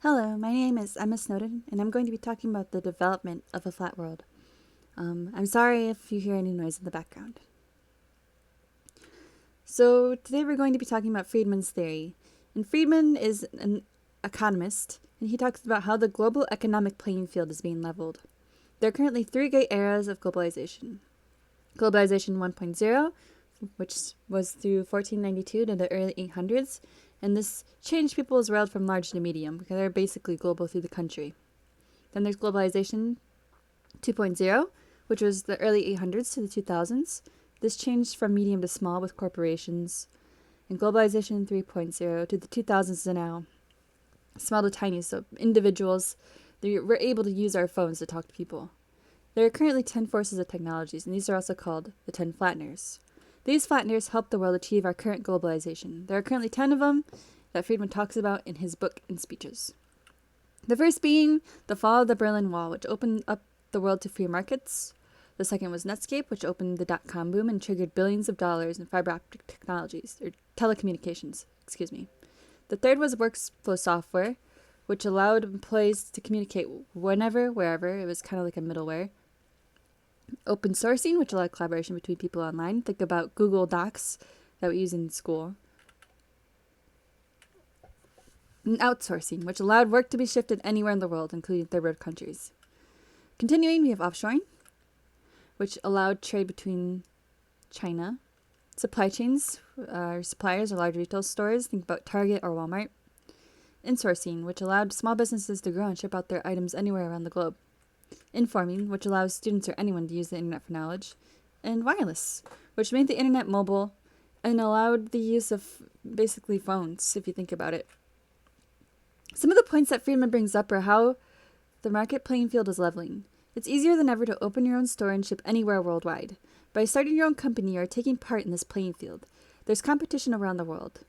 Hello, my name is Emma Snowden, and I'm going to be talking about the development of a flat world. I'm sorry if you hear any noise in the background. So, today we're going to be talking about Friedman's theory. And Friedman is an economist, and he talks about how the global economic playing field is being leveled. There are currently three great eras of globalization. Globalization 1.0, which was through 1492 to the early 800s, and this changed people's world from large to medium because they're basically global through the country. Then there's Globalization 2.0, which was the early 800s to the 2000s. This changed from medium to small with corporations. And Globalization 3.0 to the 2000s to now, small to tiny, so individuals, we're able to use our phones to talk to people. There are currently 10 forces of technologies, and these are also called the 10 flatteners. These flatteners help the world achieve our current globalization. There are currently 10 of them that Friedman talks about in his book and speeches. The first being the fall of the Berlin Wall, which opened up the world to free markets. The second was Netscape, which opened the dot-com boom and triggered billions of dollars in fiber optic technologies, or telecommunications, The third was workflow software, which allowed employees to communicate whenever, wherever. It was kind of like a middleware. Open sourcing, which allowed collaboration between people online. Think about Google Docs that we use in school. And outsourcing, which allowed work to be shifted anywhere in the world, including third world countries. Continuing, we have offshoring, which allowed trade between China. Supply chains, suppliers or large retail stores. Think about Target or Walmart. Insourcing, which allowed small businesses to grow and ship out their items anywhere around the globe. Informing, which allows students or anyone to use the internet for knowledge. And wireless, which made the internet mobile and allowed the use of basically phones, if you think about it. Some of the points that Friedman brings up are how the market playing field is leveling. It's easier than ever to open your own store and ship anywhere worldwide. By starting your own company, you are taking part in this playing field. There's competition around the world,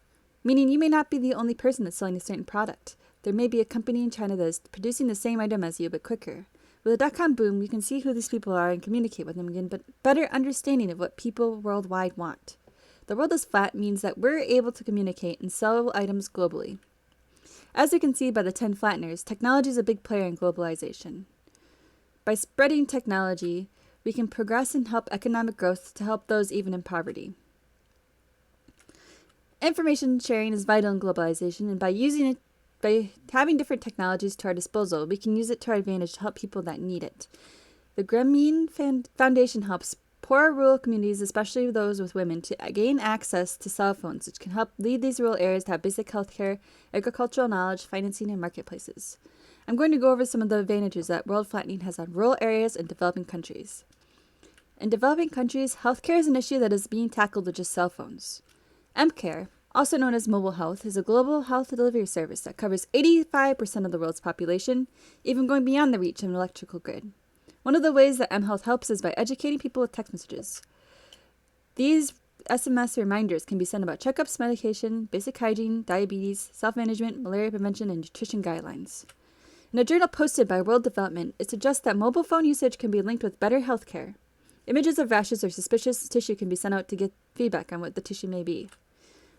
meaning you may not be the only person that's selling a certain product. There may be a company in China that is producing the same item as you, but quicker. With the dot-com boom, you can see who these people are and communicate with them and get a better understanding of what people worldwide want. The world is flat means that we're able to communicate and sell items globally. As you can see by the 10 flatteners, technology is a big player in globalization. By spreading technology, we can progress and help economic growth to help those even in poverty. Information sharing is vital in globalization, and by having different technologies to our disposal, we can use it to our advantage to help people that need it. The Grameen Foundation helps poor rural communities, especially those with women, to gain access to cell phones, which can help lead these rural areas to have basic healthcare, agricultural knowledge, financing, and marketplaces. I'm going to go over some of the advantages that world flattening has on rural areas and developing countries. In developing countries, healthcare is an issue that is being tackled with just cell phones. mCare, also known as mobile health, is a global health delivery service that covers 85% of the world's population, even going beyond the reach of an electrical grid. One of the ways that mHealth helps is by educating people with text messages. These SMS reminders can be sent about checkups, medication, basic hygiene, diabetes, self-management, malaria prevention, and nutrition guidelines. In a journal posted by World Development, it suggests that mobile phone usage can be linked with better health care. Images of rashes or suspicious tissue can be sent out to get feedback on what the tissue may be.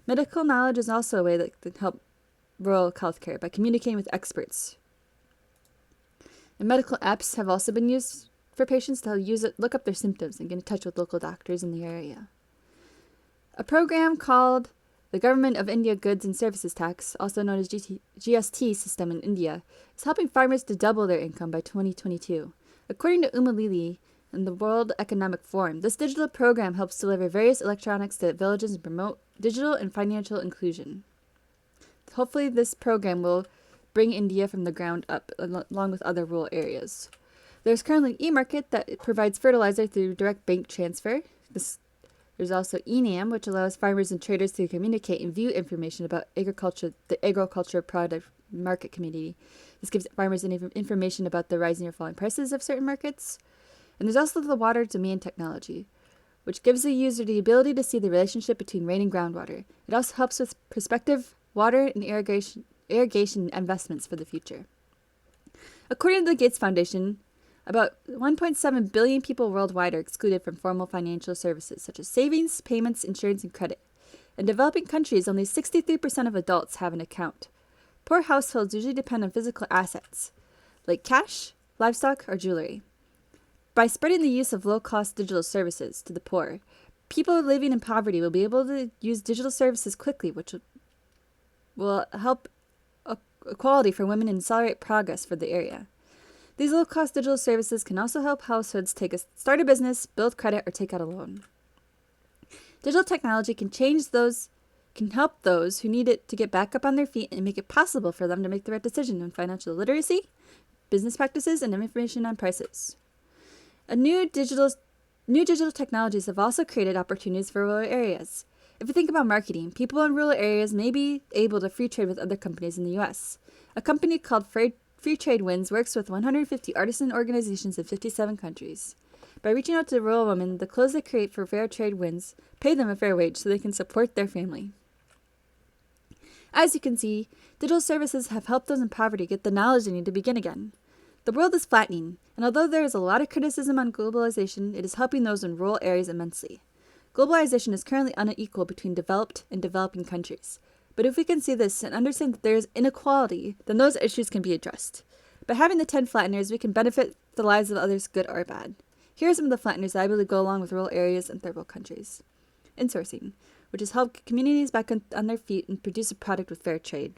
Medical knowledge is also a way that can help rural healthcare by communicating with experts. And medical apps have also been used for patients to look up their symptoms and get in touch with local doctors in the area. A program called the Government of India Goods and Services Tax, also known as GST system in India, is helping farmers to double their income by 2022. According to Uma Lili in the World Economic Forum, this digital program helps deliver various electronics to villages and promote digital and financial inclusion. Hopefully this program will bring India from the ground up, along with other rural areas. There's currently an e-market that provides fertilizer through direct bank transfer. There's also eNAM, which allows farmers and traders to communicate and view information about the agriculture product market community. This gives farmers information about the rising or falling prices of certain markets. And there's also the water demand technology, which gives the user the ability to see the relationship between rain and groundwater. It also helps with prospective water and irrigation investments for the future. According to the Gates Foundation, about 1.7 billion people worldwide are excluded from formal financial services such as savings, payments, insurance, and credit. In developing countries, only 63% of adults have an account. Poor households usually depend on physical assets, like cash, livestock, or jewelry. By spreading the use of low-cost digital services to the poor, people living in poverty will be able to use digital services quickly, which will help equality for women and accelerate progress for the area. These low-cost digital services can also help households start a business, build credit, or take out a loan. Digital technology can help those who need it to get back up on their feet and make it possible for them to make the right decision in financial literacy, business practices, and information on prices. New digital technologies have also created opportunities for rural areas. If you think about marketing, people in rural areas may be able to free trade with other companies in the U.S. A company called Free Trade Wins works with 150 artisan organizations in 57 countries. By reaching out to rural women, the clothes they create for Fair Trade Wins pay them a fair wage so they can support their family. As you can see, digital services have helped those in poverty get the knowledge they need to begin again. The world is flattening, and although there is a lot of criticism on globalization, it is helping those in rural areas immensely. Globalization is currently unequal between developed and developing countries. But if we can see this and understand that there is inequality, then those issues can be addressed. By having the 10 flatteners, we can benefit the lives of others, good or bad. Here are some of the flatteners that I believe go along with rural areas and third world countries. Insourcing, which has helped communities back on their feet and produce a product with fair trade.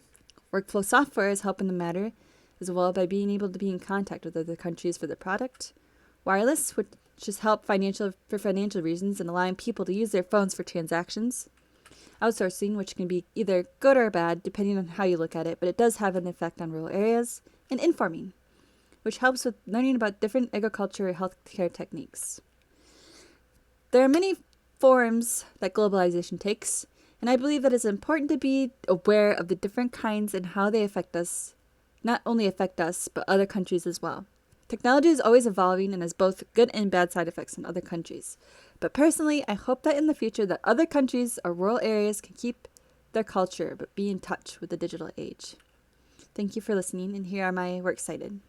Workflow software is helping the matter as well by being able to be in contact with other countries for their product. Wireless, which has helped for financial reasons and allowing people to use their phones for transactions. Outsourcing, which can be either good or bad depending on how you look at it, but it does have an effect on rural areas. And informing, which helps with learning about different agriculture or healthcare techniques. There are many forms that globalization takes, and I believe that it's important to be aware of the different kinds and how they affect us, not only affect us, but other countries as well. Technology is always evolving and has both good and bad side effects in other countries. But personally, I hope that in the future that other countries or rural areas can keep their culture but be in touch with the digital age. Thank you for listening, and here are my works cited.